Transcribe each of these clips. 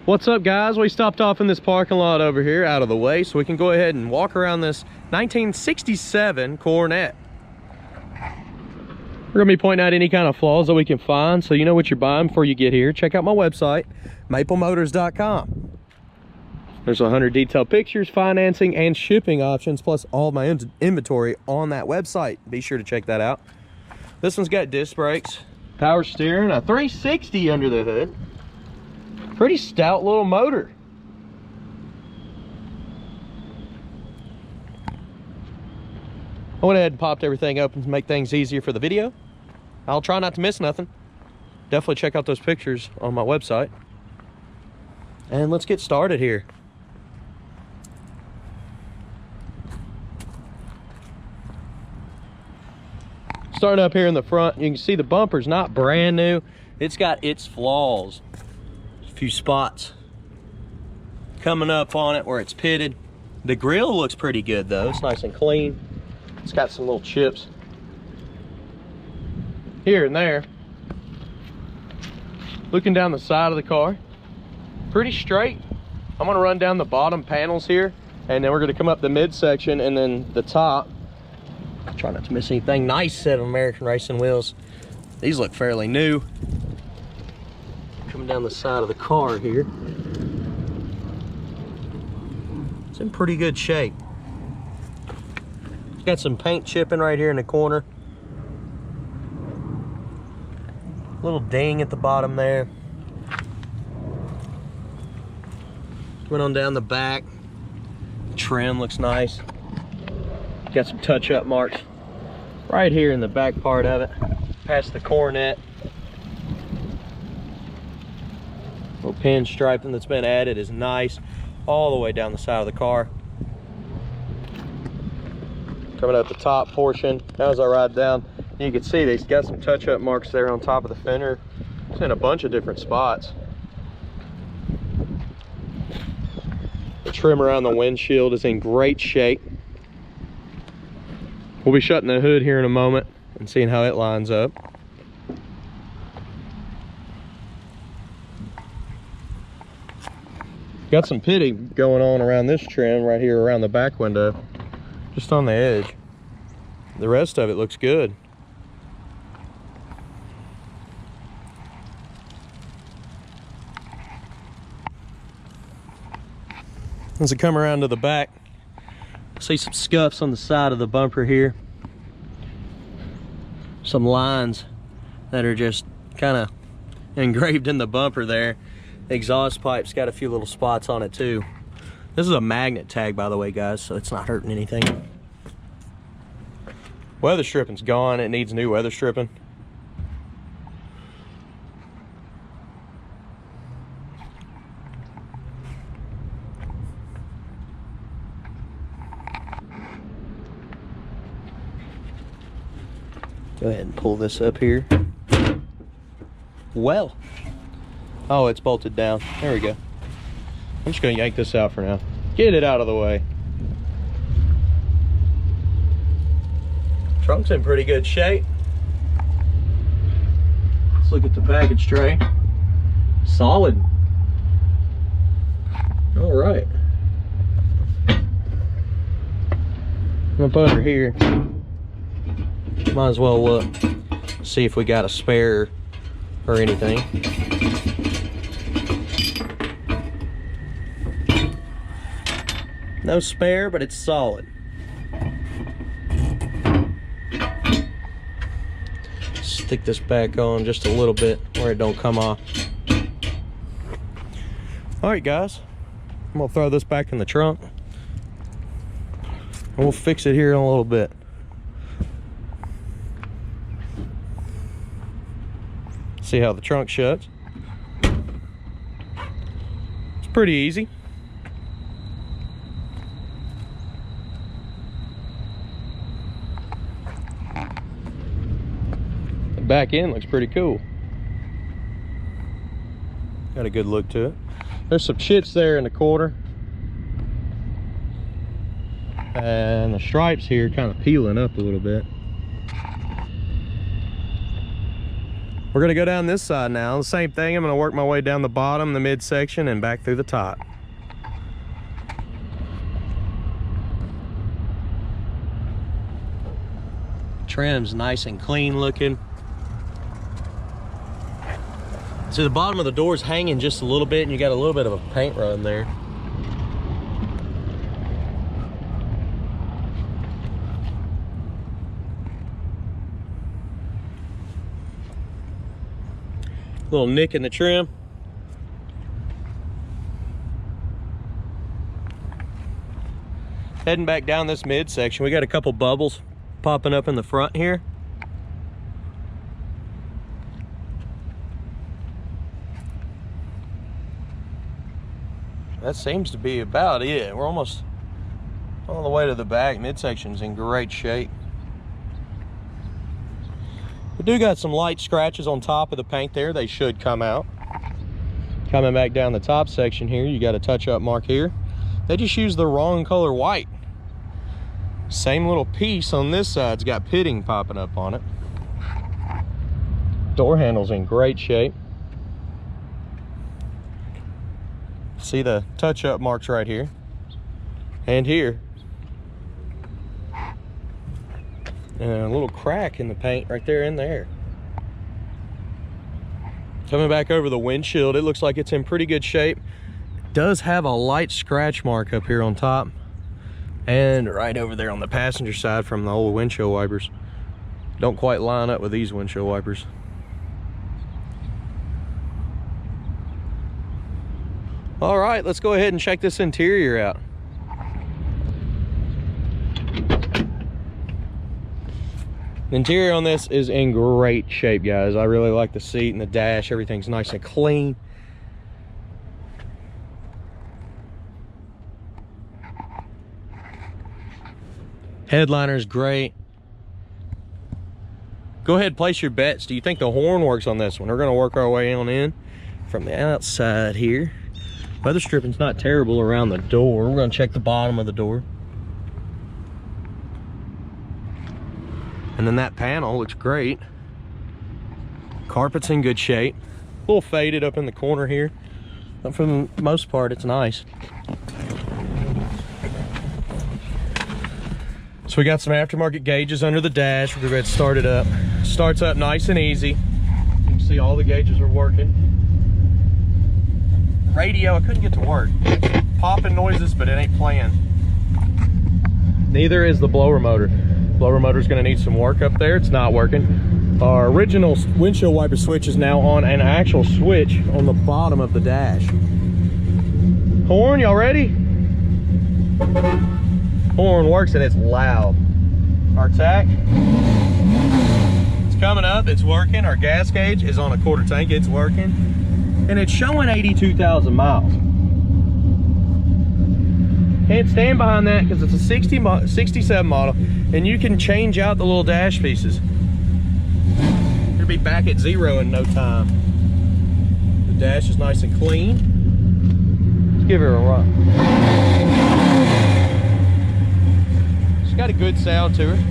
What's up, guys? We stopped off in this parking lot over here out of the way so we can go ahead and walk around this 1967 Coronet. We're gonna be pointing out any kind of flaws that we can find so you know what you're buying before you get here. Check out my website, maplemotors.com. There's 100 detailed pictures, financing, and shipping options, plus all of my inventory on that website. Be sure to check that out. This one's got disc brakes, power steering, a 360 under the hood. Pretty stout little motor. I went ahead and popped everything open to make things easier for the video. I'll try not to miss nothing. Definitely check out those pictures on my website. And let's get started here. Starting up here in the front, you can see the bumper's not brand new. It's got its flaws. A few spots coming up on it where it's pitted. The grill looks pretty good though. It's nice and clean. It's got some little chips here and there. Looking down the side of the car, pretty straight. I'm gonna run down the bottom panels here, and then we're gonna come up the midsection and then the top. Try not to miss anything. Nice set of American racing wheels. These look fairly new. Coming down the side of the car here. It's in pretty good shape. It's got some paint chipping right here in the corner. Little ding at the bottom there. Went on down the back. Trim looks nice. Got some touch-up marks right here in the back part of it. Past the Coronet. Little pin striping that's been added is nice. All the way down the side of the car. Coming up the top portion, as I ride down, you can see they've got some touch-up marks there on top of the fender. It's in a bunch of different spots. The trim around the windshield is in great shape. We'll be shutting the hood here in a moment and seeing how it lines up. Got some pitting going on around this trim right here around the back window, just on the edge. The rest of it looks good. As I come around to the back, see some scuffs on the side of the bumper here. Some lines that are just kind of engraved in the bumper there. The exhaust pipe's got a few little spots on it too. This is a magnet tag, by the way, guys, so it's not hurting anything. Weather stripping's gone. It needs new weather stripping. Go ahead and pull this up here. Well, oh, it's bolted down. There we go. I'm just gonna yank this out for now. Get it out of the way. Trunk's in pretty good shape. Let's look at the package tray. Solid. All right. Up over here. Might as well look, see if we got a spare or anything. No spare, but it's solid. Stick this back on just a little bit where it don't come off. All right, guys, I'm gonna throw this back in the trunk and we'll fix it here in a little bit. See how the trunk shuts. It's pretty easy. The back end looks pretty cool. Got a good look to it. There's some chips there in the corner. And the stripes here kind of peeling up a little bit. We're gonna go down this side now. The same thing, I'm gonna work my way down the bottom, the midsection, and back through the top. Trim's nice and clean looking. So the bottom of the door is hanging just a little bit, and you got a little bit of a paint run there. Little nick in the trim. Heading back down this midsection, we got a couple bubbles popping up in the front here. That seems to be about it. We're almost all the way to the back. Midsection's in great shape. We do got some light scratches on top of the paint there. They should come out. Coming back down the top section here, you got a touch-up mark here. They just used the wrong color white. Same little piece on this side's got pitting popping up on it. Door handle's in great shape. See the touch-up marks right here and here. And a little crack in the paint right there in there. Coming back over the windshield, it looks like it's in pretty good shape. It does have a light scratch mark up here on top and right over there on the passenger side from the old windshield wipers. Don't quite line up with these windshield wipers. All right, let's go ahead and check this interior out. The interior on this is in great shape, guys. I really like the seat and the dash. Everything's nice and clean. Headliner's great. Go ahead and place your bets. Do you think the horn works on this one? We're gonna work our way on in from the outside here. Weather stripping's not terrible around the door. We're gonna check the bottom of the door. And then that panel looks great. Carpet's in good shape. A little faded up in the corner here, but for the most part, it's nice. So we got some aftermarket gauges under the dash. We're gonna go ahead and start it up. Starts up nice and easy. You can see all the gauges are working. Radio, I couldn't get to work. It's popping noises, but it ain't playing. Neither is the blower motor. Blower motor's gonna need some work up there. It's not working. Our original windshield wiper switch is now on an actual switch on the bottom of the dash. Horn, y'all ready? Horn works and it's loud. Our tach, it's coming up, it's working. Our gas gauge is on a quarter tank, it's working. And it's showing 82,000 miles. Can't stand behind that because it's a 67 model, and you can change out the little dash pieces. It'll be back at zero in no time. The dash is nice and clean. Let's give her a run. She's got a good sound to her.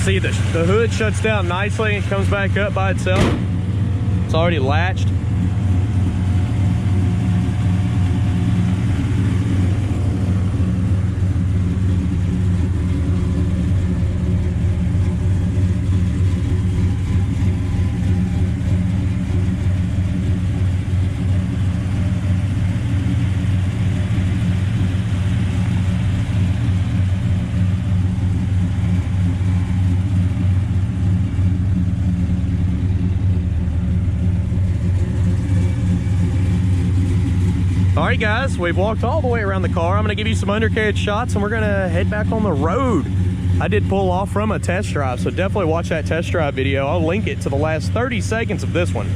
See, the hood shuts down nicely and comes back up by itself. It's already latched. right, guys, we've walked all the way around the car. I'm gonna give you some undercarriage shots and we're gonna head back on the road. I did pull off from a test drive, so definitely watch that test drive video. I'll link it to the last 30 seconds of this one.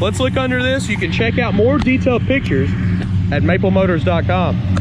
Let's look under this. You can check out more detailed pictures at maplemotors.com.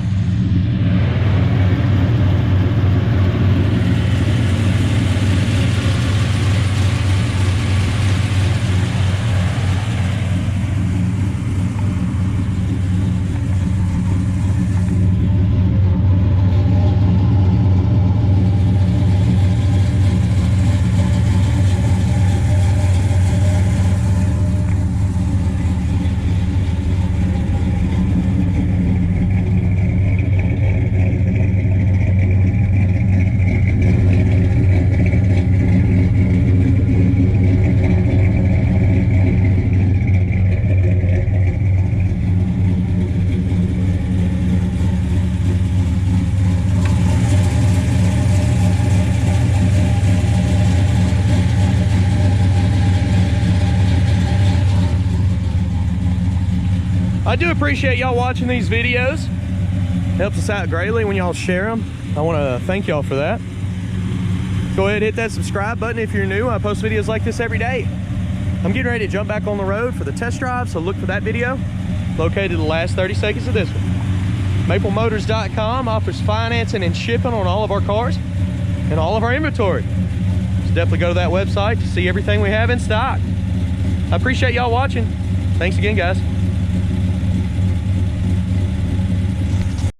I do appreciate y'all watching these videos. Helps us out greatly when y'all share them. I want to thank y'all for that. Go ahead and hit that subscribe button if you're new. I post videos like this every day. I'm getting ready to jump back on the road for the test drive, so look for that video. Located the last 30 seconds of this one. maplemotors.com offers financing and shipping on all of our cars and all of our inventory. So definitely go to that website to see everything we have in stock. I appreciate y'all watching. Thanks again, guys.